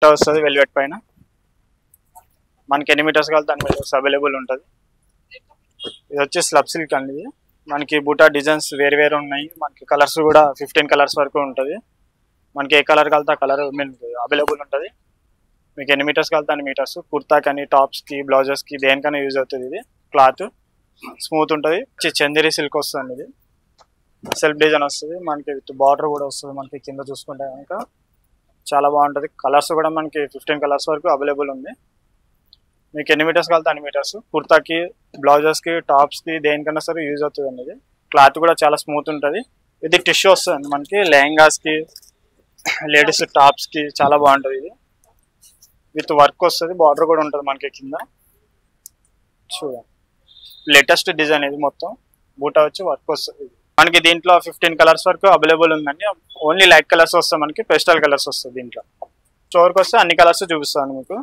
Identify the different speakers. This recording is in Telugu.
Speaker 1: వస్తుంది వెల్వెట్ పైన. మనకి ఎన్ని మీటర్స్ కావాలి దాని మీటర్స్ అవైలబుల్ ఉంటుంది. ఇది వచ్చి స్లబ్ సిల్క్ అండి. ఇది మనకి బూటా డిజైన్స్ వేరు ఉన్నాయి. మనకి కలర్స్ కూడా 15 కలర్స్ వరకు ఉంటుంది. మనకి ఏ కలర్ కలితే ఆ కలర్ అవైలబుల్ ఉంటుంది. మీకు ఎన్ని మీటర్స్ కలితే అన్ని మీటర్స్. కుర్తా కానీ, టాప్స్కి, బ్లౌజెస్కి దేనికైనా యూజ్ అవుతుంది. ఇది క్లాత్ స్మూత్ ఉంటుంది. చందేరి సిల్క్ వస్తుంది. ఇది సెల్ఫ్ డిజైన్ వస్తుంది. మనకి విత్ బార్డర్ కూడా వస్తుంది. మనకి కింద చూసుకుంటే కనుక చాలా బాగుంటుంది. కలర్స్ కూడా మనకి 15 కలర్స్ వరకు అవైలబుల్ ఉంది. మీకు ఎన్ని మీటర్స్ కలితే అన్ని మీటర్స్. కుర్తాకి, బ్లౌజెస్కి, టాప్స్కి దేనికన్నా సరే యూజ్ అవుతుంది అండి. ఇది క్లాత్ కూడా చాలా స్మూత్ ఉంటుంది. ఇది టిష్యూ వస్తుంది మనకి లెహంగాస్కి, లేడీస్ టాప్స్కి చాలా బాగుంటుంది. ఇది విత్ వర్క్ వస్తుంది. బార్డర్ కూడా ఉంటుంది మనకి కింద. చూడండి లేటెస్ట్ డిజైన్ ఇది. మొత్తం బూటా వచ్చి వర్క్ వస్తుంది. మనకి దీంట్లో 15 కలర్స్ వరకు అవైలబుల్ ఉందండి. ఓన్లీ లైట్ కలర్స్ వస్తాయి. మనకి పేస్టల్ కలర్స్ వస్తాయి. దీంట్లో స్టోర్కి వస్తే అన్ని కలర్స్ చూపిస్తాను మీకు.